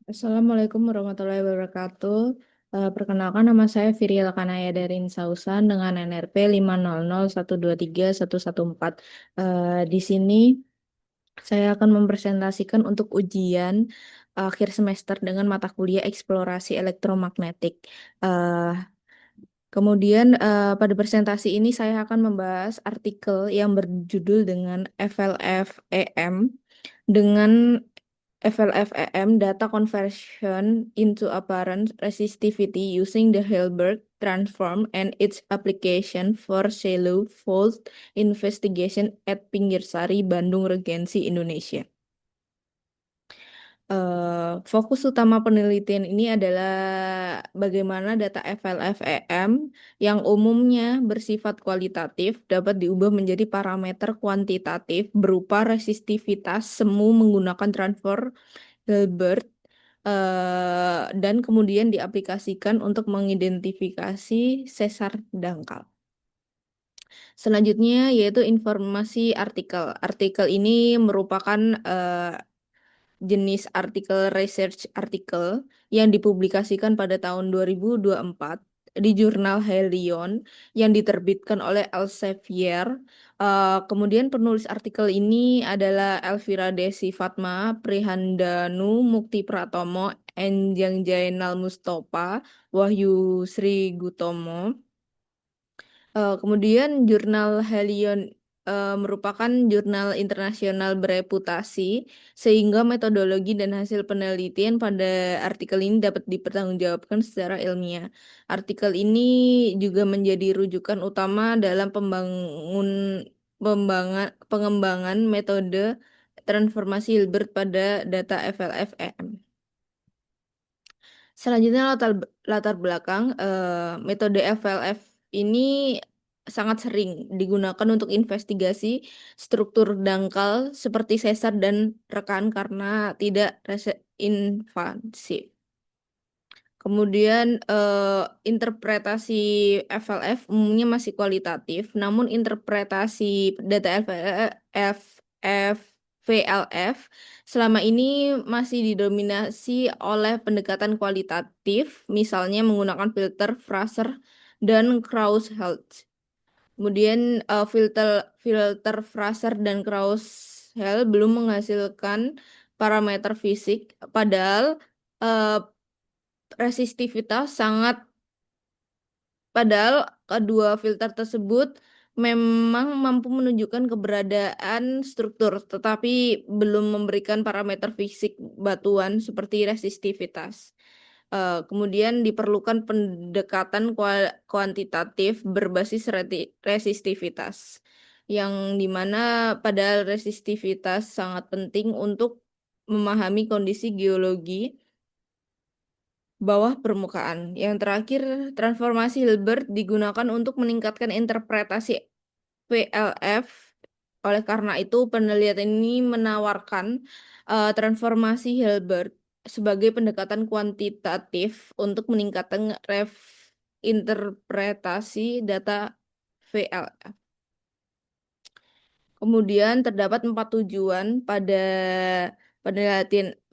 Assalamualaikum warahmatullahi wabarakatuh. Perkenalkan nama saya Virial Kanaya dari Insausan dengan NRP 500123114. Di sini saya akan mempresentasikan untuk ujian akhir semester dengan mata kuliah eksplorasi elektromagnetik. Eh, pada presentasi ini saya akan membahas artikel yang berjudul dengan FLFEM dengan FLFEM data conversion into apparent resistivity using the Hilbert transform and its application for shallow fault investigation at Pingirsari, Bandung Regensi, Indonesia. Fokus utama penelitian ini adalah bagaimana data FLFEM yang umumnya bersifat kualitatif dapat diubah menjadi parameter kuantitatif berupa resistivitas semu menggunakan transfer Hilbert dan kemudian diaplikasikan untuk mengidentifikasi sesar dangkal. Selanjutnya yaitu informasi artikel. Artikel ini merupakan jenis artikel research artikel yang dipublikasikan pada tahun 2024 di jurnal Helion yang diterbitkan oleh Elsevier. Kemudian penulis artikel ini adalah Elvira Desi Fatma, Prihandanu Mukti Pratomo, Enjang Jainal Mustopa, Wahyu Sri Gutomo. Kemudian jurnal Helion merupakan jurnal internasional bereputasi, sehingga metodologi dan hasil penelitian pada artikel ini dapat dipertanggungjawabkan secara ilmiah. Artikel ini juga menjadi rujukan utama dalam pengembangan metode transformasi Hilbert pada data FLFEM. Selanjutnya latar belakang metode FLF ini sangat sering digunakan untuk investigasi struktur dangkal seperti sesar dan rekan karena tidak invasif. Kemudian interpretasi FLF umumnya masih kualitatif, namun interpretasi data VLF selama ini masih didominasi oleh pendekatan kualitatif, misalnya menggunakan filter Fraser dan Krauss-Held. Kemudian filter Fraser dan Krauss-Held belum menghasilkan parameter fisik, padahal eh, resistivitas sangat padahal kedua filter tersebut memang mampu menunjukkan keberadaan struktur, tetapi belum memberikan parameter fisik batuan seperti resistivitas. Kemudian diperlukan pendekatan kuantitatif berbasis resistivitas, yang dimana padahal resistivitas sangat penting untuk memahami kondisi geologi bawah permukaan. Yang terakhir, transformasi Hilbert digunakan untuk meningkatkan interpretasi PLF. Oleh karena itu, penelitian ini menawarkan transformasi Hilbert sebagai pendekatan kuantitatif untuk meningkatkan interpretasi data VLF. Kemudian terdapat 4 tujuan pada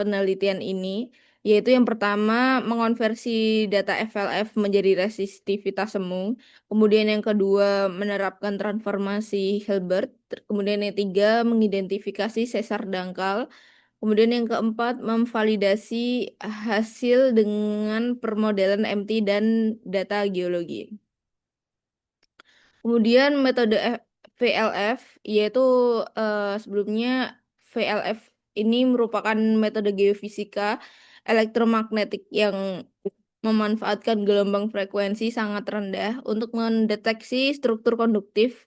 penelitian ini, yaitu yang pertama mengonversi data FLF menjadi resistivitas semu, kemudian yang kedua menerapkan transformasi Hilbert, kemudian yang ketiga mengidentifikasi sesar dangkal, kemudian yang keempat memvalidasi hasil dengan permodelan MT dan data geologi. Kemudian metode VLF, yaitu sebelumnya VLF ini merupakan metode geofisika elektromagnetik yang memanfaatkan gelombang frekuensi sangat rendah untuk mendeteksi struktur konduktif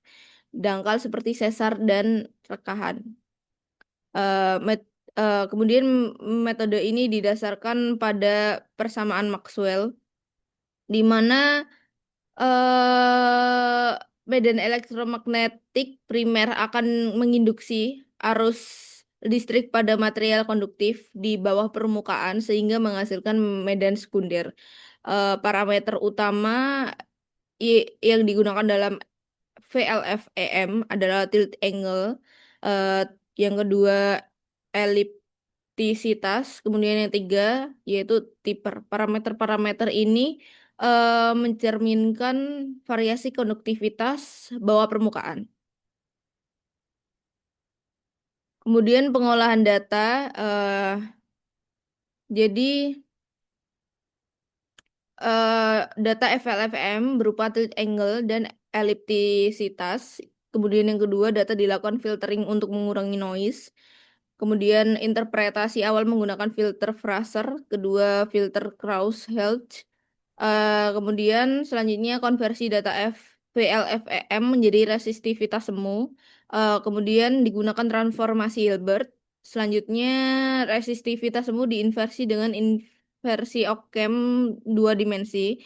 dangkal seperti sesar dan rekahan. Kemudian metode ini didasarkan pada persamaan Maxwell, di mana eh medan elektromagnetik primer akan menginduksi arus listrik pada material konduktif di bawah permukaan sehingga menghasilkan medan sekunder. Parameter utama yang digunakan dalam VLFEM adalah tilt angle, eh, yang kedua ellipse eliptisitas. Kemudian yang tiga yaitu Tipper. Parameter-parameter ini mencerminkan variasi konduktivitas bawah permukaan. Kemudian pengolahan data, jadi data FLFM berupa tilt angle dan eliptisitas. Kemudian yang kedua, data dilakukan filtering untuk mengurangi noise. Kemudian interpretasi awal menggunakan filter Fraser, kedua filter Krauss-Heldt. Kemudian selanjutnya konversi data VLFEM menjadi resistivitas semu. Kemudian digunakan transformasi Hilbert. Selanjutnya resistivitas semu diinversi dengan inversi Occam dua dimensi.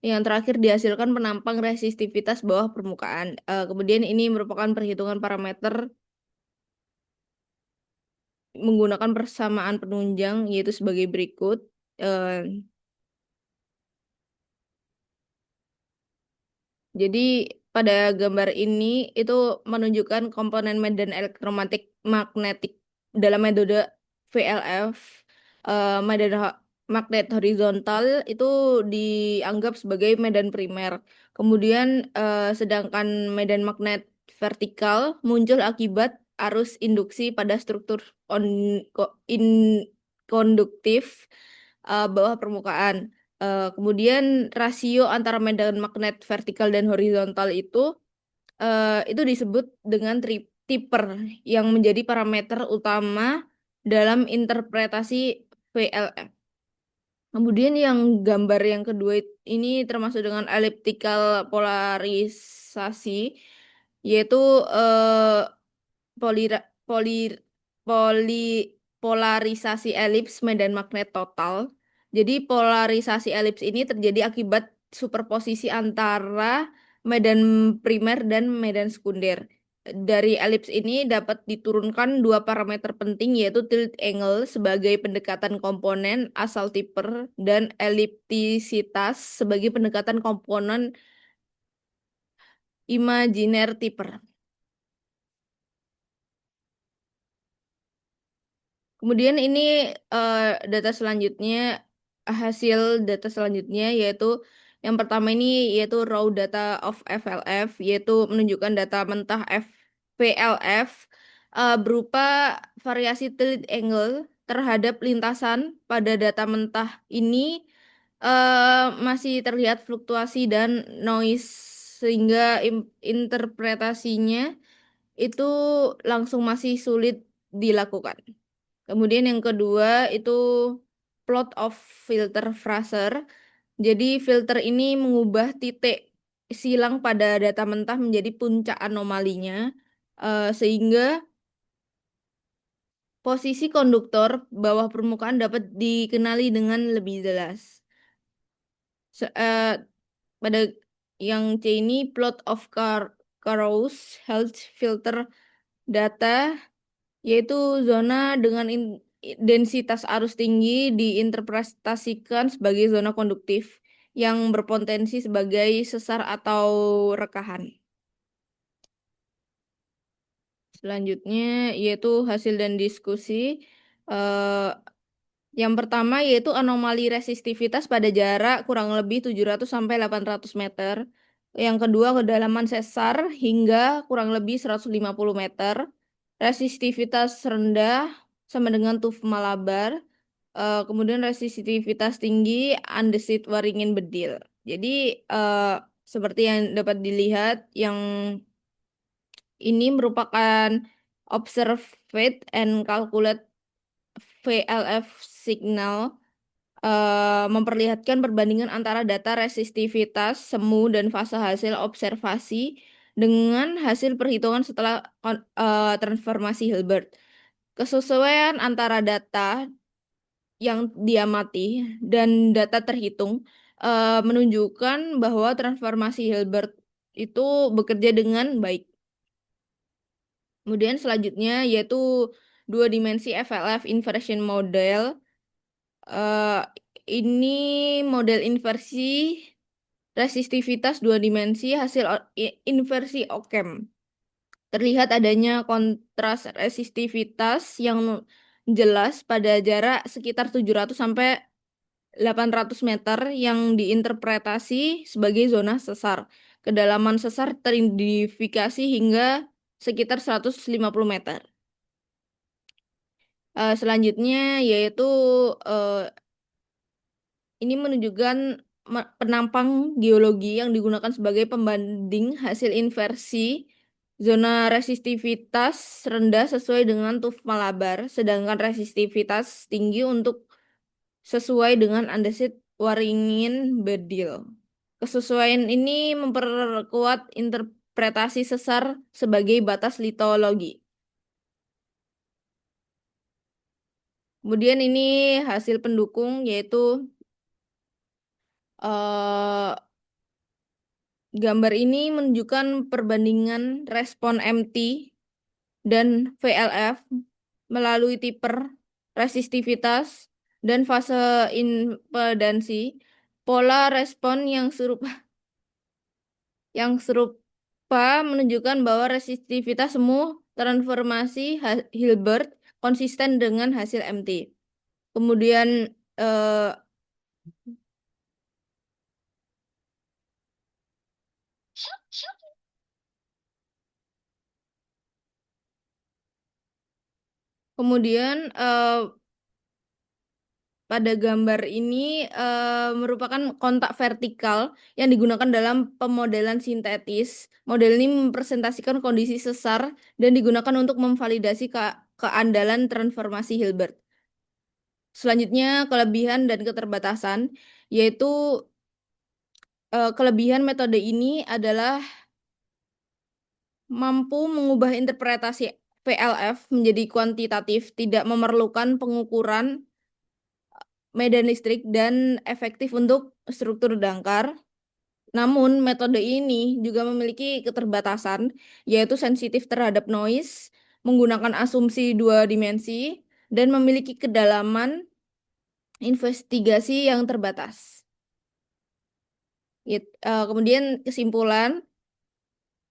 Yang terakhir dihasilkan penampang resistivitas bawah permukaan. Kemudian ini merupakan perhitungan parameter menggunakan persamaan penunjang yaitu sebagai berikut. Jadi pada gambar ini itu menunjukkan komponen medan magnetik dalam metode VLF. Medan magnet horizontal itu dianggap sebagai medan primer. Kemudian sedangkan medan magnet vertikal muncul akibat arus induksi pada struktur konduktif bawah permukaan. Kemudian rasio antara medan magnet vertikal dan horizontal itu disebut dengan Tipper yang menjadi parameter utama dalam interpretasi VLF. Kemudian yang gambar yang kedua ini termasuk dengan elliptical polarisasi, yaitu polira, polir, poli, polarisasi elips medan magnet total. Jadi polarisasi elips ini terjadi akibat superposisi antara medan primer dan medan sekunder. Dari elips ini dapat diturunkan dua parameter penting yaitu tilt angle sebagai pendekatan komponen asal Tipper dan eliptisitas sebagai pendekatan komponen imajiner Tipper. Kemudian ini eh, data selanjutnya, hasil data selanjutnya yaitu yang pertama ini yaitu raw data of FLF, yaitu menunjukkan data mentah VLF berupa variasi tilt angle terhadap lintasan. Pada data mentah ini masih terlihat fluktuasi dan noise sehingga interpretasinya itu langsung masih sulit dilakukan. Kemudian yang kedua itu plot of filter Fraser. Jadi filter ini mengubah titik silang pada data mentah menjadi puncak anomalinya, sehingga posisi konduktor bawah permukaan dapat dikenali dengan lebih jelas. Pada yang C ini plot of Carouse Health Filter data, yaitu zona dengan densitas arus tinggi diinterpretasikan sebagai zona konduktif yang berpotensi sebagai sesar atau rekahan. Selanjutnya yaitu hasil dan diskusi. Eh, yang pertama yaitu anomali resistivitas pada jarak kurang lebih 700 sampai 800 meter. Yang kedua kedalaman sesar hingga kurang lebih 150 meter. Resistivitas rendah sama dengan tuf Malabar. Kemudian resistivitas tinggi andesit waringin bedil. Jadi eh, seperti yang dapat dilihat, yang ini merupakan observed and calculate VLF signal, memperlihatkan perbandingan antara data resistivitas semu dan fase hasil observasi dengan hasil perhitungan setelah transformasi Hilbert. Kesesuaian antara data yang diamati dan data terhitung menunjukkan bahwa transformasi Hilbert itu bekerja dengan baik. Kemudian selanjutnya yaitu dua dimensi FLF inversion model. Eh, ini model inversi resistivitas dua dimensi hasil inversi Occam. Terlihat adanya kontras resistivitas yang jelas pada jarak sekitar 700 sampai 800 meter yang diinterpretasi sebagai zona sesar. Kedalaman sesar teridentifikasi hingga sekitar 150 meter. Selanjutnya yaitu eh, ini menunjukkan penampang geologi yang digunakan sebagai pembanding hasil inversi zona resistivitas rendah sesuai dengan TUF Malabar, sedangkan resistivitas tinggi untuk sesuai dengan andesit Waringin Bedil. Kesesuaian ini memperkuat interpretasi sesar sebagai batas litologi. Kemudian ini hasil pendukung yaitu eh, gambar ini menunjukkan perbandingan respon MT dan VLF melalui tiper, resistivitas, dan fase impedansi. Pola respon yang serupa menunjukkan bahwa resistivitas semu transformasi Hilbert konsisten dengan hasil MT. Kemudian eh, kemudian pada gambar ini merupakan kontak vertikal yang digunakan dalam pemodelan sintetis. Model ini mempresentasikan kondisi sesar dan digunakan untuk memvalidasi keandalan transformasi Hilbert. Selanjutnya, kelebihan dan keterbatasan, yaitu kelebihan metode ini adalah mampu mengubah interpretasi VLF menjadi kuantitatif, tidak memerlukan pengukuran medan listrik dan efektif untuk struktur dangkal. Namun, metode ini juga memiliki keterbatasan, yaitu sensitif terhadap noise, menggunakan asumsi dua dimensi, dan memiliki kedalaman investigasi yang terbatas. Kemudian kesimpulan,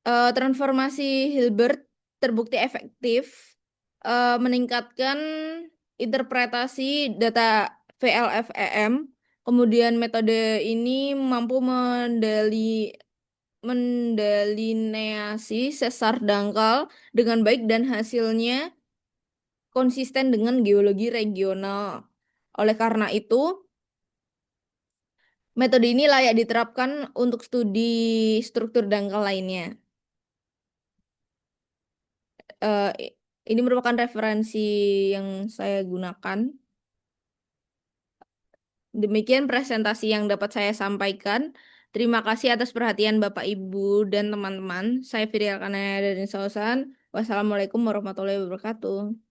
transformasi Hilbert terbukti efektif meningkatkan interpretasi data VLF-EM. Kemudian metode ini mampu mendelineasi sesar dangkal dengan baik dan hasilnya konsisten dengan geologi regional. Oleh karena itu, metode ini layak diterapkan untuk studi struktur dangkal lainnya. Eh, ini merupakan referensi yang saya gunakan. Demikian presentasi yang dapat saya sampaikan. Terima kasih atas perhatian Bapak, Ibu, dan teman-teman. Saya Fidel Kanaya dari Sausan. Wassalamualaikum warahmatullahi wabarakatuh.